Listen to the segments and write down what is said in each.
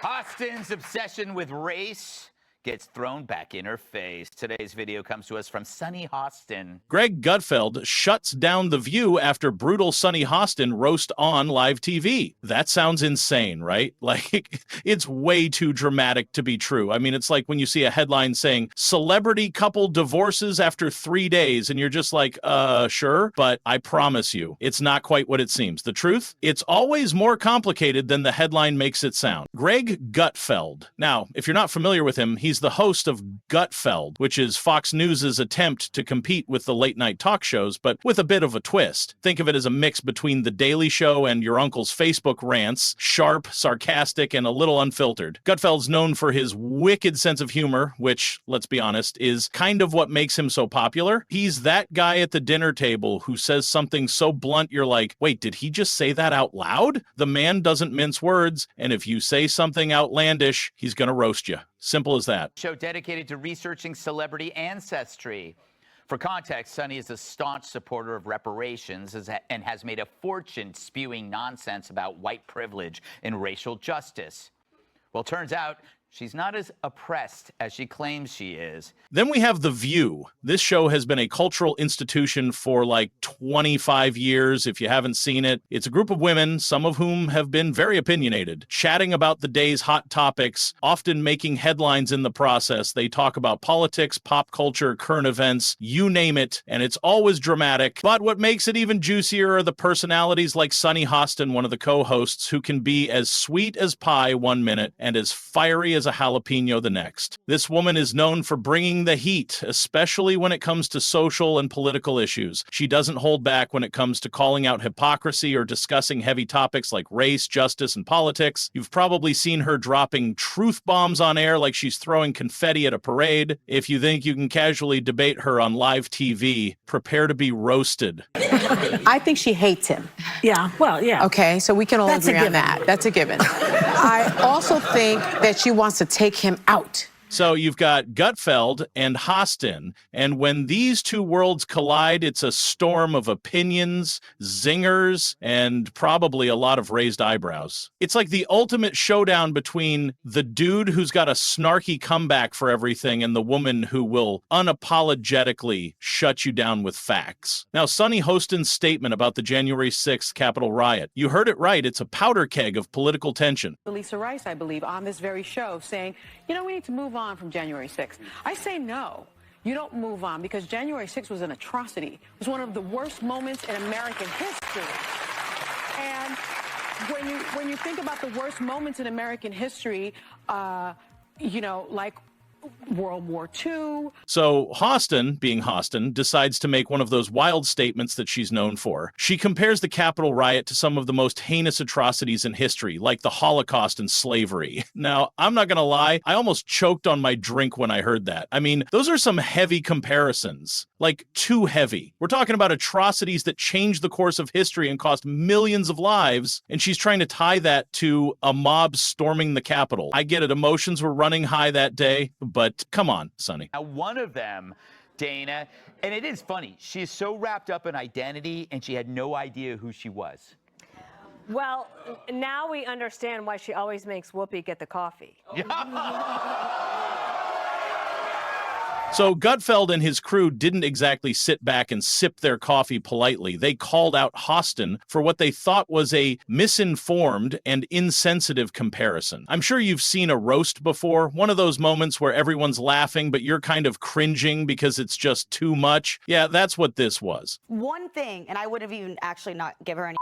Hostin's obsession with race gets thrown back in her face. Today's video comes to us from Sunny Hostin. Greg Gutfeld shuts down The View after brutal Sunny Hostin roast on live TV. That sounds insane, right? Like, it's way too dramatic to be true. I mean, it's like when you see a headline saying, celebrity couple divorces after 3 days, and you're just like, sure, but I promise you, it's not quite what it seems. The truth? It's always more complicated than the headline makes it sound. Greg Gutfeld. Now, if you're not familiar with him, he's the host of Gutfeld, which is Fox News' attempt to compete with the late-night talk shows, but with a bit of a twist. Think of it as a mix between The Daily Show and your uncle's Facebook rants, sharp, sarcastic, and a little unfiltered. Gutfeld's known for his wicked sense of humor, which, let's be honest, is kind of what makes him so popular. He's that guy at the dinner table who says something so blunt you're like, wait, did he just say that out loud? The man doesn't mince words, and if you say something outlandish, he's gonna roast you. Simple as that. Show dedicated to researching celebrity ancestry. For context, Sunny is a staunch supporter of reparations and has made a fortune spewing nonsense about white privilege and racial justice. Well, turns out she's not as oppressed as she claims she is. Then we have The View. This show has been a cultural institution for like 25 years, if you haven't seen it. It's a group of women, some of whom have been very opinionated, chatting about the day's hot topics, often making headlines in the process. They talk about politics, pop culture, current events, you name it, and it's always dramatic. But what makes it even juicier are the personalities like Sunny Hostin, one of the co-hosts, who can be as sweet as pie 1 minute and as fiery as a jalapeno the next. This woman is known for bringing the heat, especially when it comes to social and political issues. She doesn't hold back when it comes to calling out hypocrisy or discussing heavy topics like race, justice, and politics. You've probably seen her dropping truth bombs on air like she's throwing confetti at a parade. If you think you can casually debate her on live TV, prepare to be roasted. I think she hates him. Yeah, well, yeah. Okay, so we can all agree on that. That's a given. I also think that she wants to take him out. So you've got Gutfeld and Hostin, and when these two worlds collide, it's a storm of opinions, zingers, and probably a lot of raised eyebrows. It's like the ultimate showdown between the dude who's got a snarky comeback for everything and the woman who will unapologetically shut you down with facts. Now, Sunny Hostin's statement about the January 6th Capitol riot, you heard it right, it's a powder keg of political tension. Lisa Rice, I believe, on this very show saying, you know, we need to move on from January 6th. I say no. You don't move on because January 6th was an atrocity. It was one of the worst moments in American history. And when you think about the worst moments in American history, you know, like World War II. So Hostin, being Hostin, decides to make one of those wild statements that she's known for. She compares the Capitol riot to some of the most heinous atrocities in history, like the Holocaust and slavery. Now, I'm not gonna lie, I almost choked on my drink when I heard that. I mean, those are some heavy comparisons. Like, too heavy. We're talking about atrocities that changed the course of history and cost millions of lives, and she's trying to tie that to a mob storming the Capitol. I get it, emotions were running high that day, but come on, Sunny. Now, one of them, Dana, and it is funny, she's so wrapped up in identity and she had no idea who she was. Well, now we understand why she always makes Whoopi get the coffee. So Gutfeld and his crew didn't exactly sit back and sip their coffee politely. They called out Hostin for what they thought was a misinformed and insensitive comparison. I'm sure you've seen a roast before, one of those moments where everyone's laughing, but you're kind of cringing because it's just too much. Yeah, that's what this was. One thing, and I would have even actually not give her any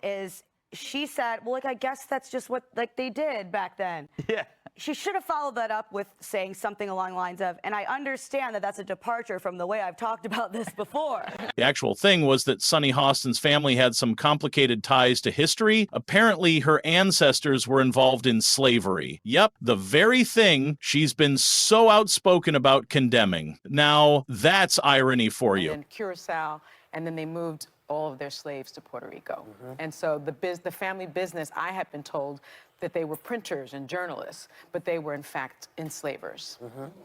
is she said, well, like, I guess that's just what, like, they did back then. Yeah. She should have followed that up with saying something along the lines of, and I understand that that's a departure from the way I've talked about this before. The actual thing was that Sunny Hostin's family had some complicated ties to history. Apparently, her ancestors were involved in slavery. Yep, the very thing she's been so outspoken about condemning. Now, that's irony for you. And Curacao, and then they moved all of their slaves to Puerto Rico. And so the family business, I have been told that they were printers and journalists, but they were in fact enslavers.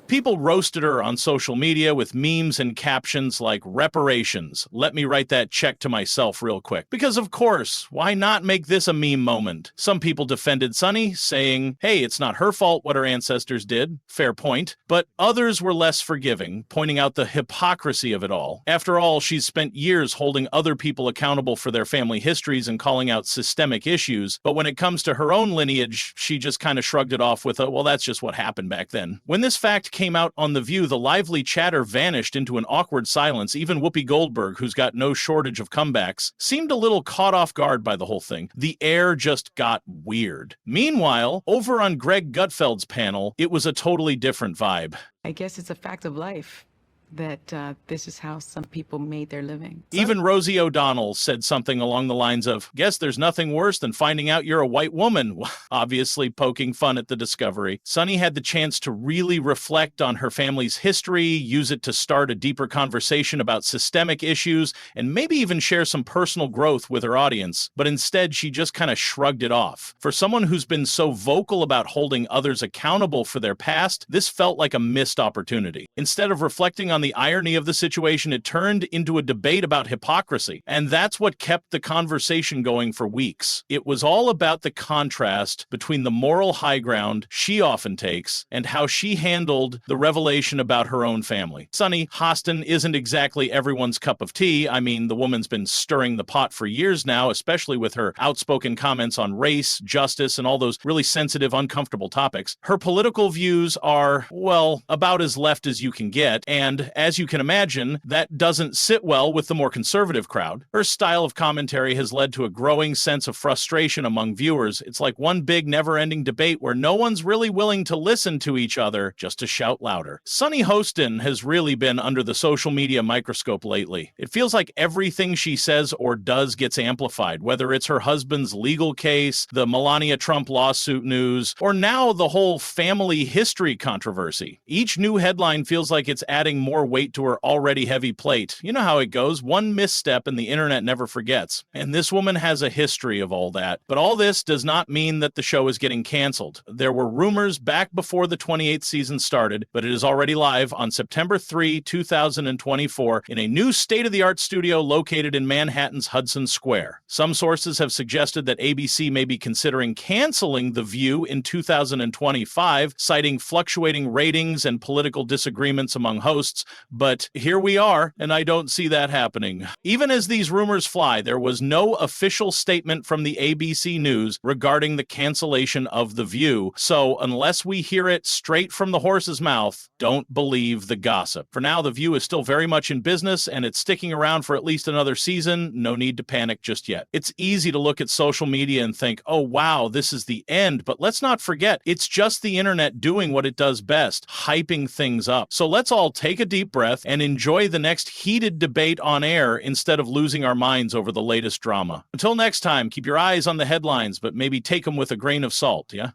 People roasted her on social media with memes and captions like reparations. Let me write that check to myself real quick. Because of course, why not make this a meme moment? Some people defended Sunny, saying, hey, it's not her fault what her ancestors did. Fair point. But others were less forgiving, pointing out the hypocrisy of it all. After all, she's spent years holding other people accountable for their family histories and calling out systemic issues. But when it comes to her own lineage, she just kind of shrugged it off with a, well, that's just what happened back then. When this fact came out on The View, the lively chatter vanished into an awkward silence. Even Whoopi Goldberg, who's got no shortage of comebacks, seemed a little caught off guard by the whole thing. The air just got weird. Meanwhile, over on Greg Gutfeld's panel, it was a totally different vibe. I guess it's a fact of life that this is how some people made their living. Even Rosie O'Donnell said something along the lines of, guess there's nothing worse than finding out you're a white woman, obviously poking fun at the discovery. Sunny had the chance to really reflect on her family's history, use it to start a deeper conversation about systemic issues, and maybe even share some personal growth with her audience. But instead, she just kind of shrugged it off. For someone who's been so vocal about holding others accountable for their past, this felt like a missed opportunity. Instead of reflecting on the irony of the situation, it turned into a debate about hypocrisy. And that's what kept the conversation going for weeks. It was all about the contrast between the moral high ground she often takes and how she handled the revelation about her own family. Sunny Hostin isn't exactly everyone's cup of tea. I mean, the woman's been stirring the pot for years now, especially with her outspoken comments on race, justice, and all those really sensitive, uncomfortable topics. Her political views are, well, about as left as you can get, and as you can imagine, that doesn't sit well with the more conservative crowd. Her style of commentary has led to a growing sense of frustration among viewers. It's like one big never-ending debate where no one's really willing to listen to each other, just to shout louder. Sunny Hostin has really been under the social media microscope lately. It feels like everything she says or does gets amplified, whether it's her husband's legal case, the Melania Trump lawsuit news, or now the whole family history controversy. Each new headline feels like it's adding more weight to her already heavy plate. You know how it goes. One misstep and the internet never forgets. And this woman has a history of all that. But all this does not mean that the show is getting canceled. There were rumors back before the 28th season started, but it is already live on September 3, 2024 in a new state-of-the-art studio located in Manhattan's Hudson Square. Some sources have suggested that ABC may be considering canceling The View in 2025, citing fluctuating ratings and political disagreements among hosts. But here we are, and I don't see that happening. Even as these rumors fly, there was no official statement from the ABC News regarding the cancellation of The View. So unless we hear it straight from the horse's mouth, don't believe the gossip. For now, The View is still very much in business, and it's sticking around for at least another season. No need to panic just yet. It's easy to look at social media and think, oh wow, this is the end. But let's not forget, it's just the internet doing what it does best, hyping things up. So let's all take a deep breath and enjoy the next heated debate on air instead of losing our minds over the latest drama. Until next time, keep your eyes on the headlines, but maybe take them with a grain of salt, yeah?